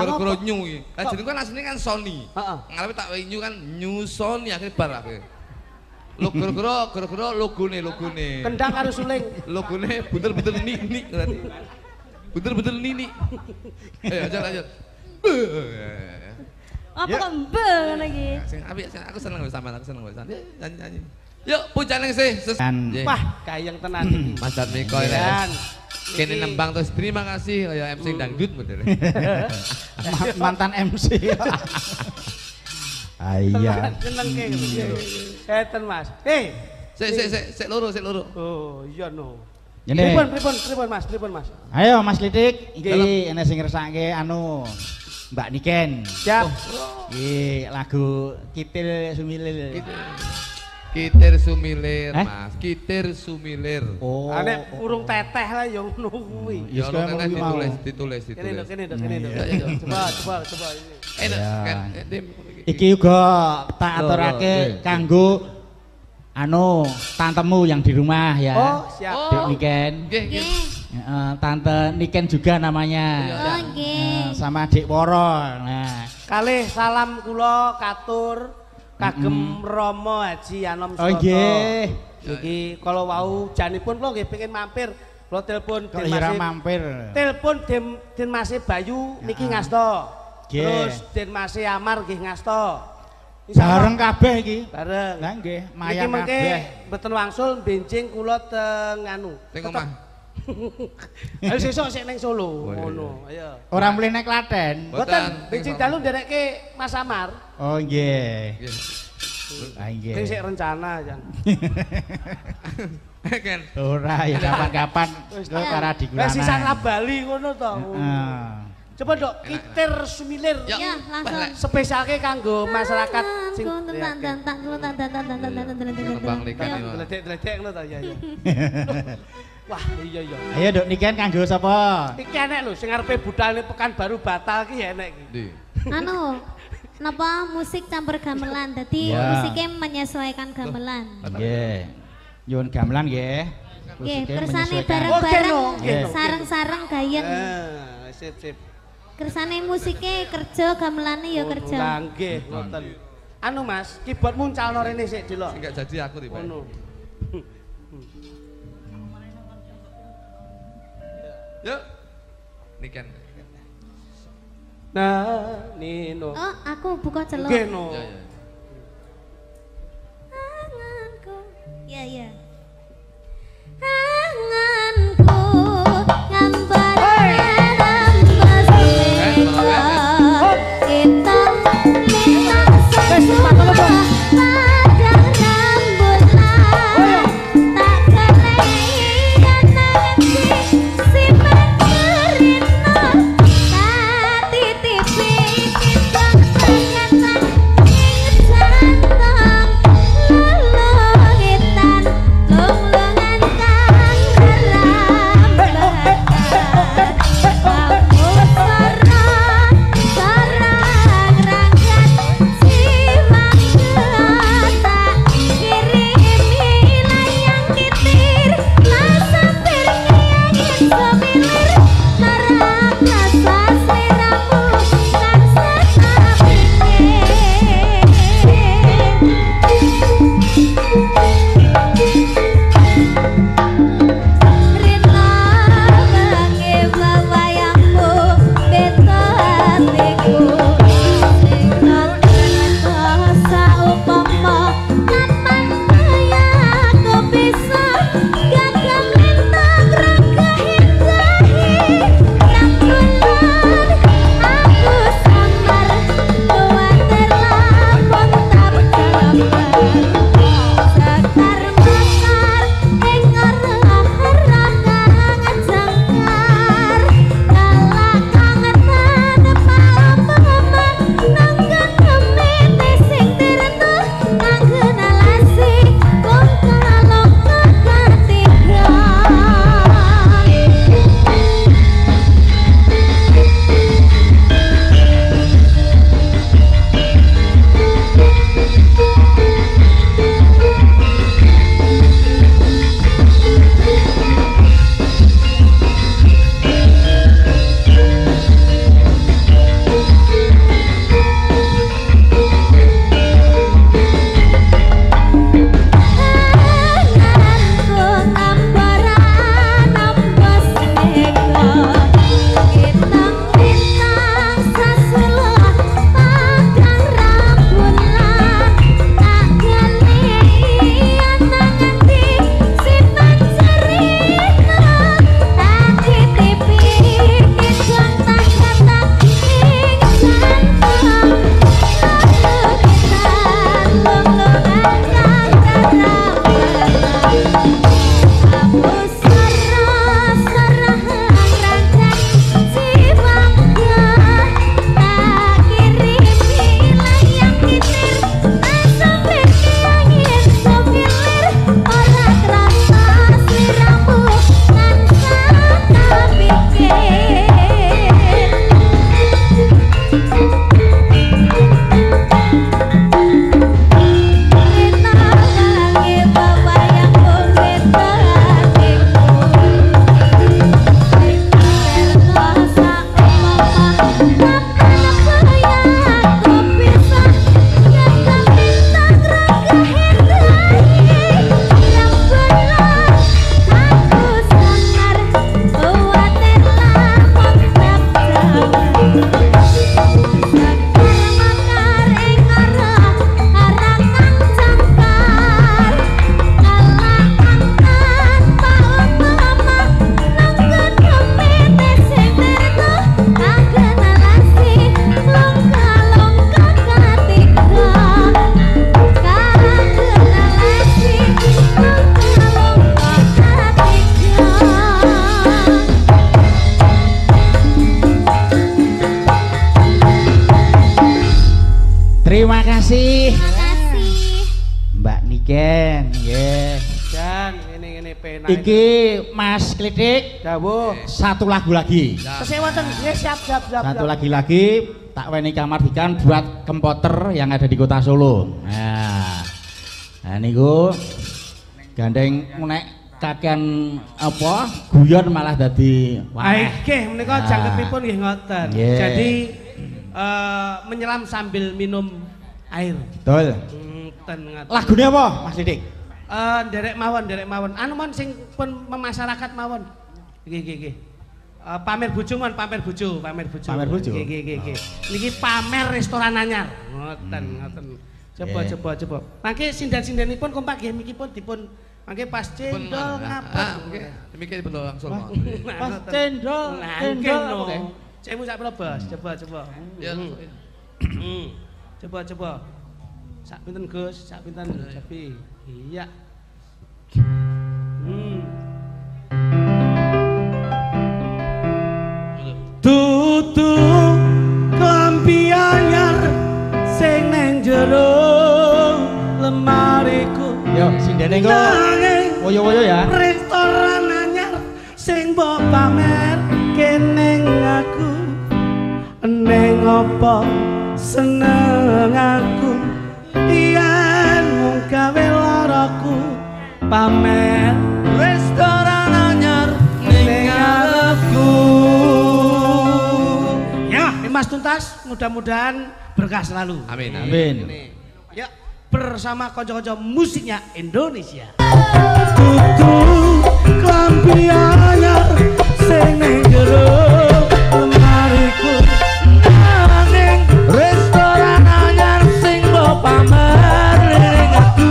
Gara-gara New iki. Lah jeneng kan asline kan Sony. Heeh. Ngarepe tak New kan New Sony akhirnya bar akhirnya. Lo gara-gara logone. Kendang karo suling. Logone bener-bener nik berarti. Bener-bener nini. Aja. Apa kok mbeng ngene iki? Sing apik aku seneng wis sampean, aku seneng wis. Nyanyi. Yuk pucane sih. Wah, gayeng tenan iki. Mas Darmiko ya. Kene nembang terus terima kasih kaya MC dangdut model. Mantan MC. Iya. Seneng ke gitu. Eten Mas. Sik loro. Oh, iya no. Ini. Pripun Mas. Ayo Mas Lidik, iki ana sing ngersake anu Mbak Niken. Siap. Iki lagu Kitil Sumilir. Kitir Sumilir, Mas. Kitir Sumilir. Oh. Nek urung teteh lah ya ngono kuwi. Ya kan ditulis. Kene lho. Coba ini. Iki juga tak aturake kanggo anu tantemu yang di rumah ya. Oh, siap. Dek Niken. Nggih. Tante Niken juga namanya. Oh nggih. Sama Dik Woro. Nah, Kalih salam kula katur kagem Rama Haji Anom oh nggih. Iki kalau wau janipun kula nggih pengin mampir. Kula telepon Kok ora mampir. Telepon Den Mase Bayu niki ngasta. Nggih. Terus Den Mase Amar nggih ngasta. Bareng kabeh iki. Bareng. Lah nggih, maya Niki mengke kabeh. mboten wangsul benjing kula teng anu. Teng omah. Ayo sesuk sik ning Solo. Ngono, ayo. Ora mulih nek Klaten. Mboten benjing dalu nderekke Mas Amar. Oh nggih. Ah nggih. Sing sik rencana jan. Kan. Ora ya kapan-kapan kok para Wis digulana. sisa Bali ngono to. Heeh. Coba Dok, Kitir Sumilir. Ya, langsung. Spesialke kanggo masyarakat sing Bang Likan iki. Gledek-gledek ngono to ya. Wah, iya. Ayo Dok Niken kanggo sapa? Iki enek lho sing arepe budalne Pekanbaru batal ki enek iki. Ndi? Anu, napa musik campur gamelan. Dadi Ya. musiknya menyesuaikan gamelan. Nggih. Nyuwun gamelan nggih. Nggih, Musiknya kersane menyesuaikan. bareng-bareng Oke, no. sareng-sareng gayeng. Sip. Kersane musiknya kerja gamelane ya kerja. Lah nggih, ngoten. Anu Mas, keyboard muncalno rene sik delok. Sing gak jadi aku tiba. Ngono. Yuk. Niken. Nah, Nino. Oh, aku buka celok. Nggih no. Ya. Anganku. Ya. Anganku ngambar rambas hitam semua padang rambut tak kelaikan nanti si mengerino tak titipi kitong pengetan ing Terima kasih. Makasih. Mbak Niken, nggih. Dan ngene penak. Iki Mas Klitik, dawuh. satu lagu lagi. Tesih wonten nggih siap. Satu lagi tak weni kamardikan buat komputer yang ada di Kota Solo. Nah niku gandeng nek kakean apa guyon malah dadi Nggih menika jangkepipun nggih ngoten. Yeah. Jadi menyelam sambil minum air. Betul. Ngoten. Lagune apa Mas Klitik? Derek mawon. Anu mon sing pun memasyarakat mawon. Nggih. Pamer bojo mon, pamer bojo. Nggih. Niki pamer restoran anyar. Ngoten. Coba. Mangke sindan-sindanipun kompak nggih niki pun dipun mangke pas cendol ngapa. Nggih, demikian bener langsung. Pas cendol. Cemu sak Bos, coba. Ya. Coba. Sak pinten Gus, sak pinten Jabi. Iya. Dudu klambi anyar sing nang jero lemariku. Yo sindene engko woyo-woyo ya. Restoran anyar sing mbok pamer keneng aku. Neng apa seneng aku yen mung gawe laraku pamer restoran anyar ning ngarepku. Ya, Mas Tuntas, mudah-mudahan berkah selalu. Amin. Ya, bersama kanca-kanca musiknya Indonesia. Dudu klambi anyar sing ning jero lemariku. Restoran anyar sing mbok pamer ning aku.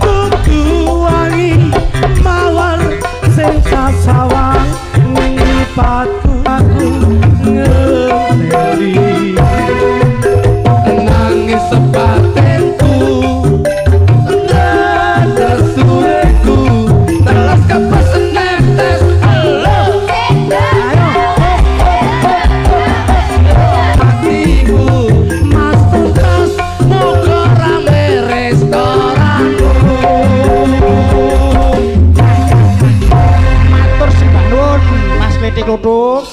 Kudu wangi mawar sing sasawang ning lipatku aku ngerti. Nangis sepatenku sureku telas kapas netes halo hatiku Mas Tuntas moga rame restoranku. Matur sembah nuwun Mas Klitik Kluthuk.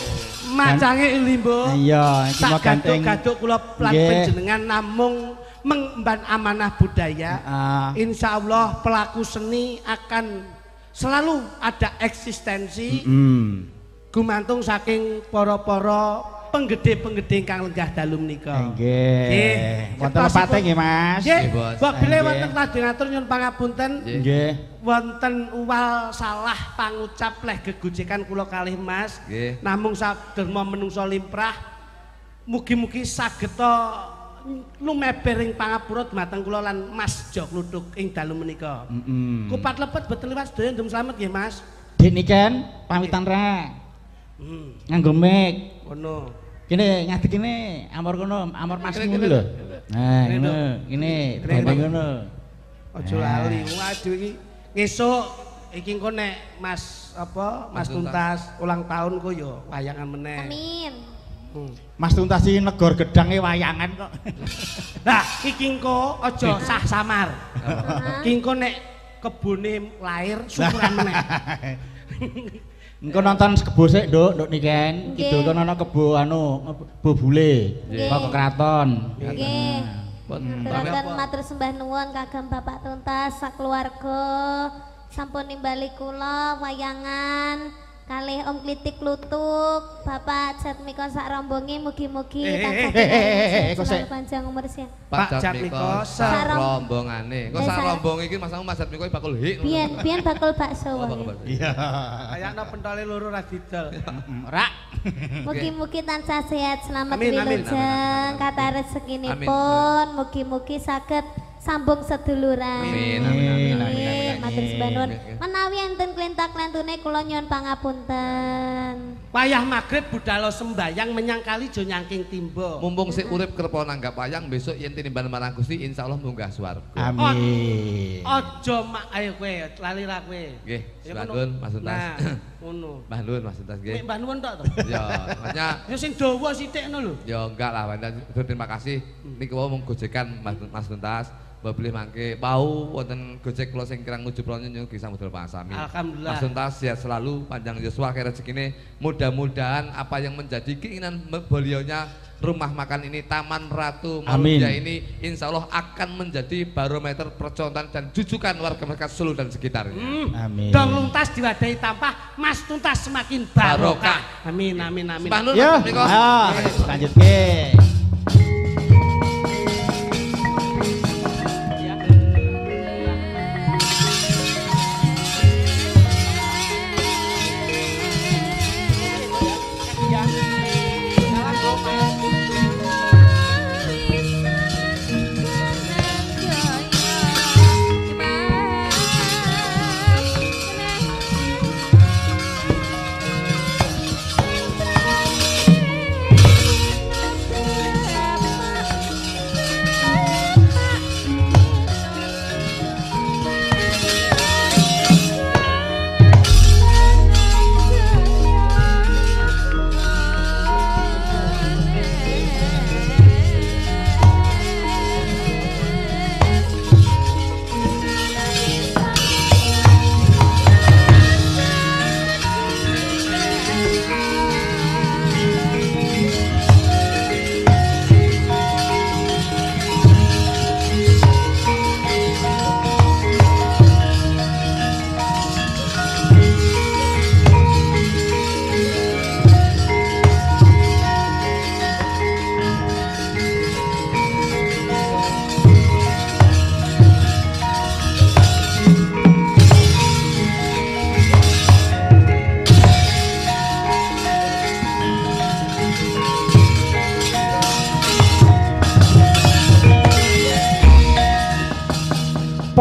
Macange limbo. Iya, iki mau ganteng. Gaduk kula lan panjenengan namung mengemban amanah budaya. Insyaallah pelaku seni akan selalu ada eksistensi. Gumantung saking para-para penggede-penggede ingkang lenggah dalu menika. Nggih. Wonten lepate nggih Mas. Nggih. Bila wonten lajengatur nyuwun pangapunten. Nggih. Wonten uwal salah pangucap leh gegojekan kula kalih Mas. Namung saderma menungso limprah. Mugi-mugi sageta lumeber ing pangapura dumateng kula lan Mas Jo Kluthuk ing dalu menika. Kupat lepet boten liwat sedaya ndum slamet nggih Mas. Dik niken pamitan ra. Nganggo mic. Ngono. Kene ngadeg kene amor kono, amor Mas ngono lho. Nah, ngono. Kene banding ngono. Aja lali. Waduh iki ngesuk iki engko nek Mas Tuntas ulang tahun kok ya wayangan meneh. Amin. Mas Tuntas iki negor gedange wayangan kok. Lah iki engko aja sah samar. Iki engko nek kebone lair syukuran meneh. Engko nonton kebo sik, Nduk niken. Kidul kono ana kebo kebo bule. Kok keraton. Nggih. Terus matur sembah nuwun kagem Bapak Tuntas sakeluarga sampun nimbali kula wayangan kalih Om Klitik Kluthuk, Bapak Jatmiko sak rombonge mugi-mugi tansah panjang umur sehat. Pak Jatmiko sak rombongane. Kok sak rombong iki Mas Jatmiko bakul hik. Biyen bakul bakso wae. Iya. Kayakna pentole loro ra didol. Rak. Mugi-mugi tansah sehat selamat wilujeng kata rezekinipun mugi-mugi saged sambung seduluran. Amin. matur sembah nuwun. Menawi enten klentak-klentune kula nyuwun pangapunten. Wayah magrib budhal sembayang menyang kali jo nyangking timba. Mumpung sik urip kerep nanggap wayang besok yen tinimbang marang Gusti insyaallah munggah swarga. Amin. Aja mak ayo kowe lali ra kowe. Nggih, Mbah Nun Mas Tuntas. Nah, ngono. Mbah Nun Mas Tuntas nggih. Mek Mbah Nuwun tok to. Ya, makanya Ya sing dawa sithik ngono lho. ya enggak lah, terima kasih. Niku wau mung gojekan Mas Tuntas. Mbak beli mangke bau wonten Gojek kula sing kirang nuju Pronyo nyuwun samudra pasami. Alhamdulillah. Mas Tuntas sehat selalu, panjang yuswa kaya rezekine. Mudah-mudahan apa yang menjadi keinginan beliaunya rumah makan ini Taman Ratu Maluja ini insya Allah akan menjadi barometer percontohan dan jujukan warga masyarakat Solo dan sekitarnya. Amin. Dong luntas diwadahi tampah, Mas Tuntas semakin barokah. Amin amin amin. Mbah Nun, Ya, monggo. lanjut ke.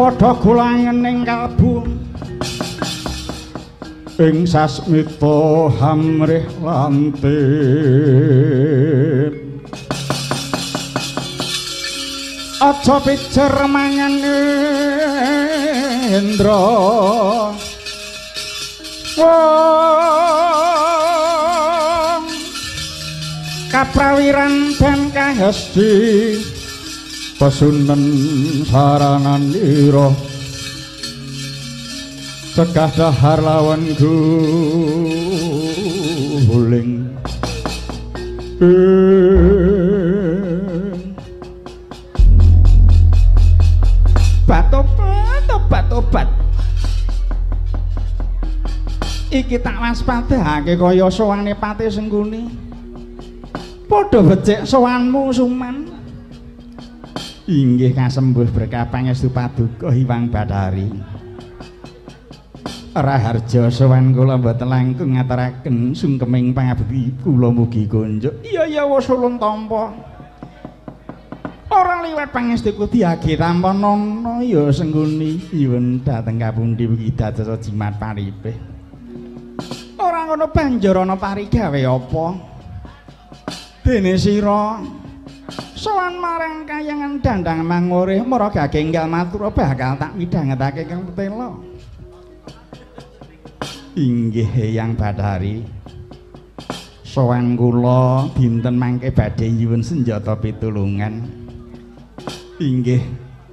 Padha kulangening kalbu ing sasmita hamrih lantip aja pijer mangan Indra wong kaprawiran dan kahesti pesunen saranan ira cegah dahar lawan guling batobat iki tak waspadahake kaya sowane Pati Sengkuni padha becik sowanmu Suman. Inggih kasembuh berkah pangestu paduka Hyang Bathari. Raharja sowan kula mboten langkung ngaturaken sungkeming pangabekti kula mugi konjuk. Iya wis ulun tampa. Ora liwat pangestuku diage tampa nono ya Sengkuni nyuwun dhateng kapundi mugi dados jimat paripih. Ora ngono banjur ana parigawe apa? Dene sira sowan marang kayangan Dandang Mangoreh mara gagenggal matur bakal tak midhangetake kang Petela. Inggih Hyang Bathari. Sowan kula dinten mangke badhe nyuwun senjata pitulungan. Inggih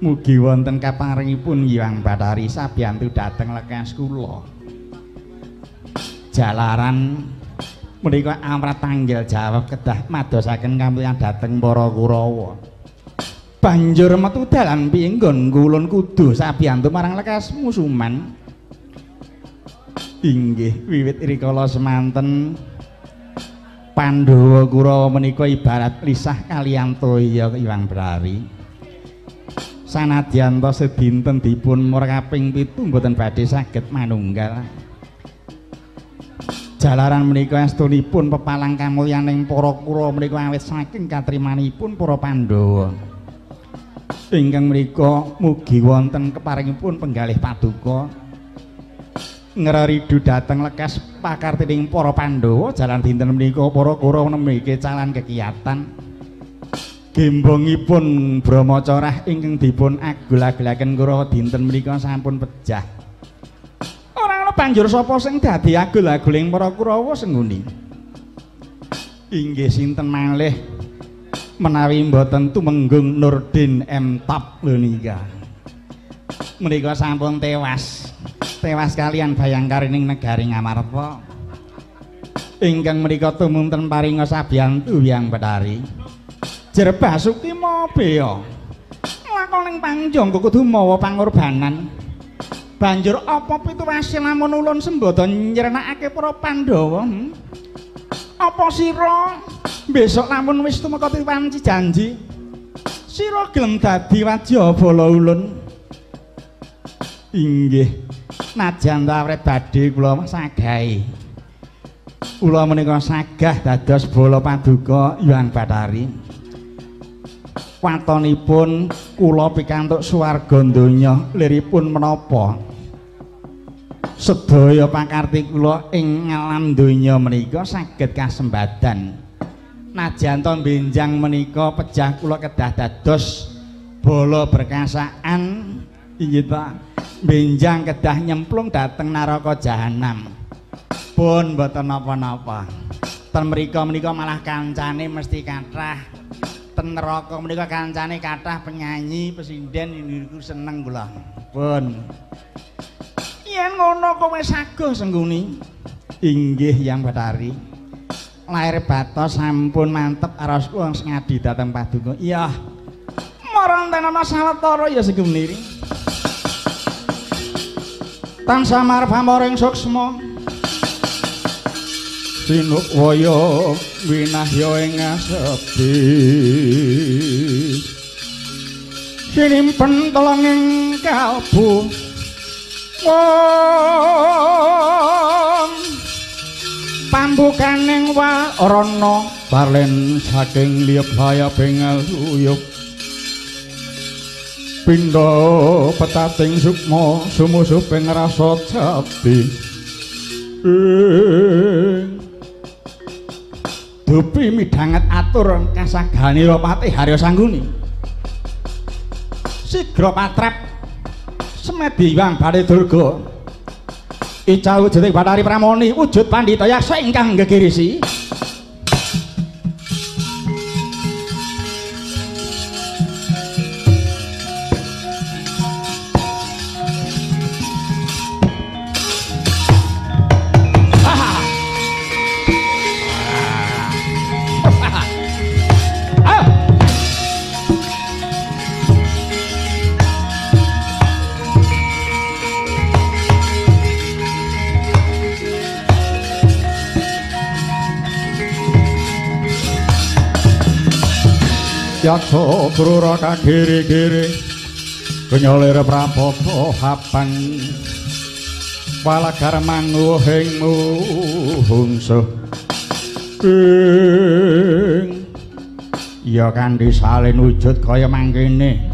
mugi wonten kaparingipun Hyang Bathari sabiyantu dhateng lekas kula. Jalaran menika amrat tanggel jawab kedah madosaken kamulyan dhateng para Kurawa. Banjur metu dalan pinggon kulun kudu sabiyantu marang lekas Musuman. Inggih wiwit rikala semanten Pandhawa Kurawa menika ibarat lisah kaliyan toya Hyang Bathari. Sanadyan to sedinten dipun mur kaping 7 mboten badhe saged manunggal. Jalaran menika astunipun pepalang kamulyaning para Kurawa menika awit saking katrimanipun para Pandhawa. ingkang menika mugi wonten keparingipun penggalih paduka ngreridu dhateng lekas pakartining para Pandhawa jalan dinten menika para Kurawa nembe calan kekiyatan gembongipun Brahmacarah ingkang dipun agul-agulaken Kurawa dinten menika sampun pejah. Ora ana banjur sapa sing dadi agul-aguling para Kurawa sengguni. Inggih sinten malih menawi mboten tumenggung Nurdin M. Top lho nika. Menika sampun tewas kalian bayangkarining negari Ngamarta. Ingkang menika tumunten paringa sabiyantu Hyang Bathari. Jer Basuki Mabea. Lakoning panjangga kudu mawa pangorbanan. Banjur apa pituwase lamun ulun sembada nyrenakake para Pandhawa? Apa sira besok lamun wis tumeka wanci janji sira gelem dadi wadyabala ulun? Inggih, najan awret badhe kula sagahe. Kula menika sagah dados bala paduka Hyang Bathari. Watonipun kula pikantuk swarga donya liripun menapa? Sedaya pakarti kula ing alam donya menika saged kasembadan. Najan to benjang menika pejah kula kedah dados bala berkasaan. Inggih ta, benjang kedah nyemplung dhateng neraka jahanam. Pun mboten napa-napa. Ten mriku menika malah kancane mesti kathah. Ten neraka menika kancane kathah penyanyi, pesinden niku seneng kula. Pun. Yen ngono kowe saguh sengguni. Inggih Hyang Bathari. Lair batos sampun mantep aras wong sing ngadi dhateng paduka. Iya. Marang tenana sawetara ya sengguni. Tansah marpamoring suksma sinupwaya winahya ing asepi sinimpen telenging kalbu wong pambukaning warana barlen saking liyep haya bengal uyup pindha petating sukma sumusuping rasa jati dupi midhanget atur kasaganira Patih Harya Sangguni sigra patrap semedi Hyang Bathari Durga ica wujuding Bathari Pramoni wujud pandhita yaksa ingkang gegirisi yaksa brura kagiri-giri kenyolir prapopo hapan walagar manguhing muhungsuh ya kanthi salin wujud kaya mangkene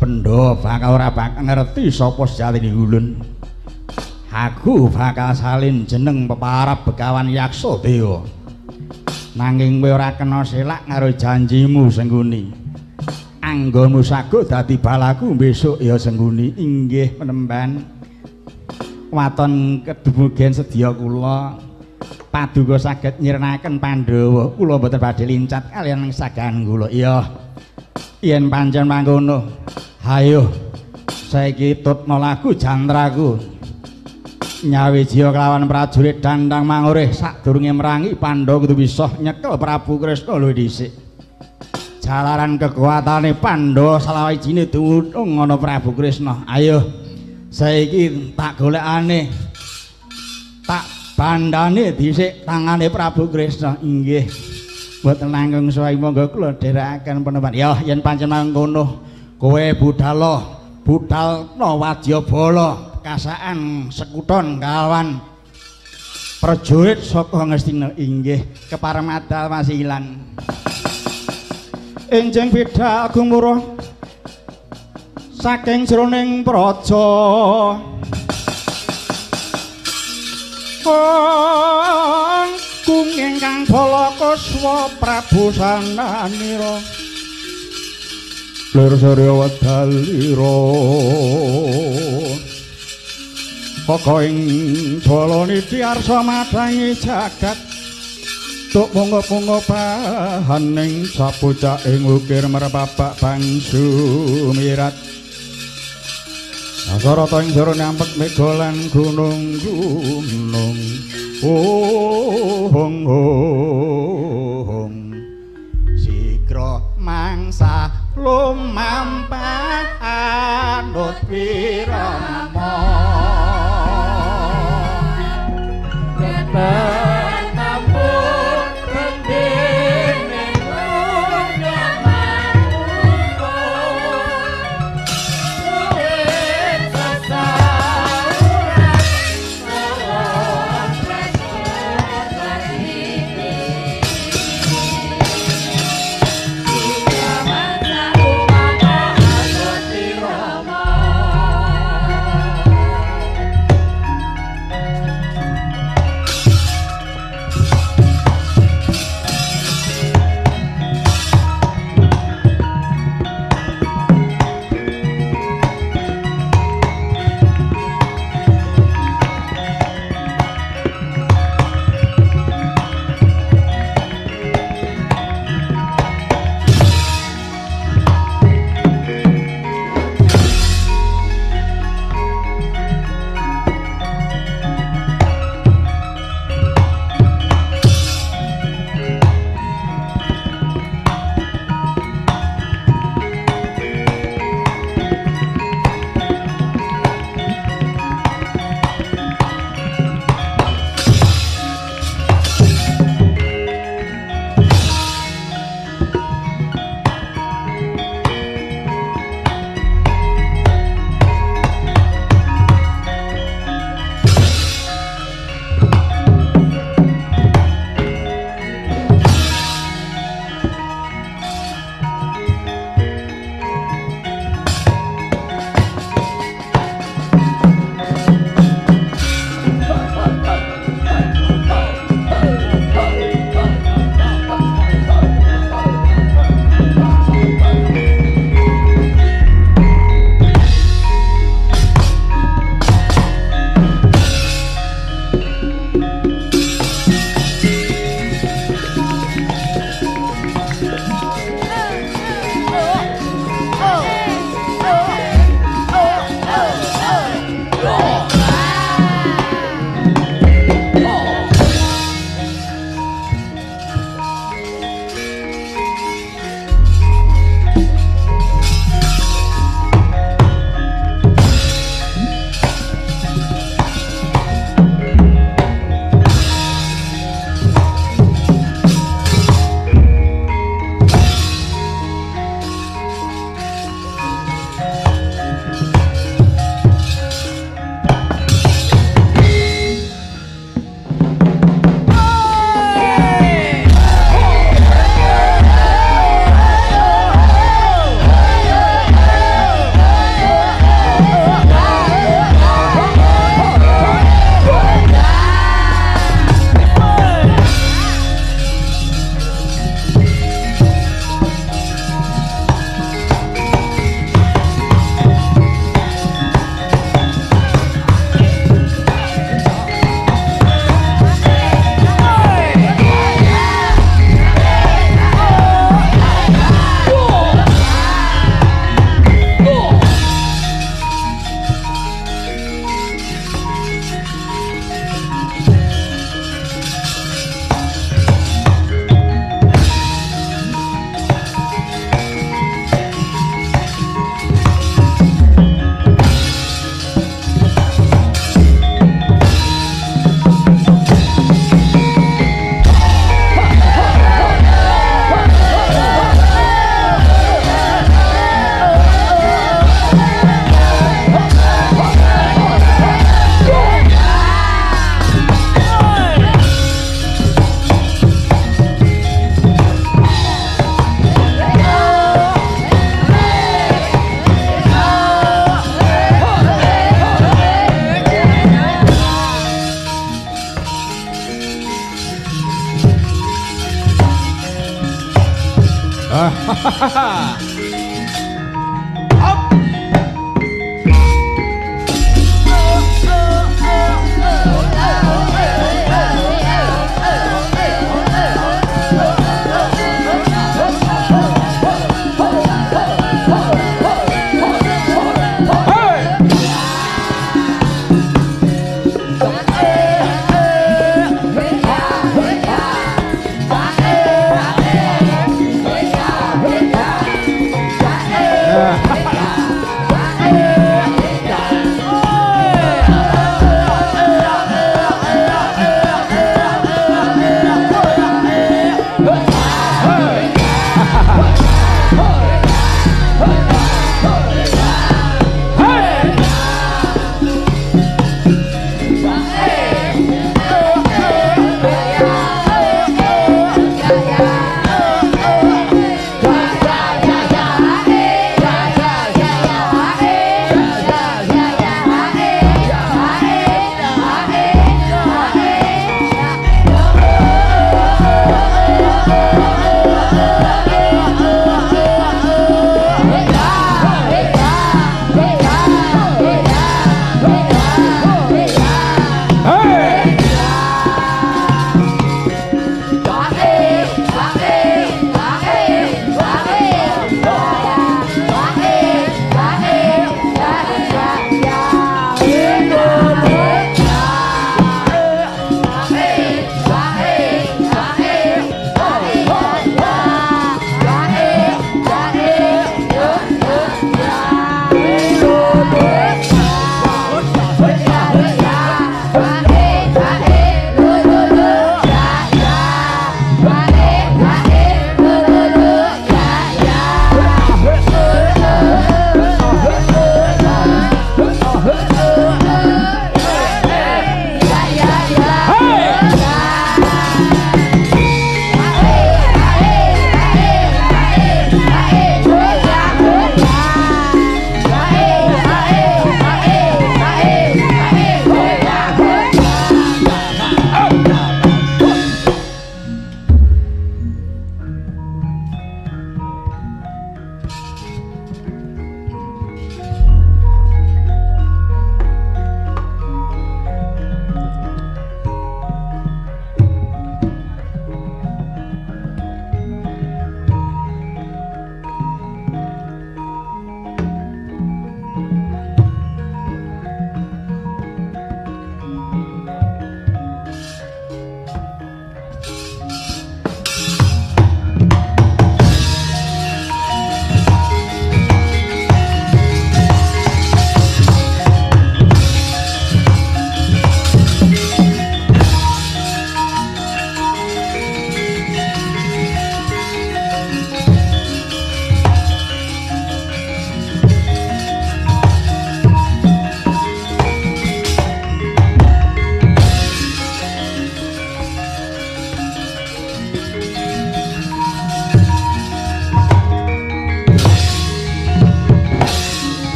pendha bakal ora bakal ngerti sapa sejatine ulun aku bakal salin jeneng peparap Begawan Yaksa Dewa. Nanging kowe ora kena selak karo janjimu Sengguni. Anggonmu saguh dadi balaku besok ya Sengguni. Inggih penemban. Waton kedumugen sedya kula paduka saged nyirnaken Pandhawa. Kula boten badhe lincat kaliyan sagahan kula. Iya. Yen pancen mangkono, hayo saiki tutna lagu jantraku. Nyawi jiya kelawan prajurit dandang mangurih sadurunge merangi Pandhawa kudu bisa nyekel Prabu Kresna luwih dhisik. Jalaran kekuatane Pandhawa salawijine dumunung ana Prabu Kresna. Ayo saiki tak golekane tak bandane dhisik tangane Prabu Kresna. Inggih. Mboten langkung suwi monggo kula dherekaken penemban. Ya yen pancen mangkono kowe budal wadyabala kasaan sekuton kalawan prajurit saka Ngastina. Inggih keparemadal masilan enjing bidal gumuruh saking jroning praja kung ingkang Balakuswa Prabu Sananira Lir Surya Wedalira Kaka ing Jalaniti arsa madangi jagat tuk punga-punga bahaning sapucak ing ukir merpabak bangsu mirat Asarata ing jero nyampet mega lan gunung-gunung Sigra mangsa lumampah anut wirama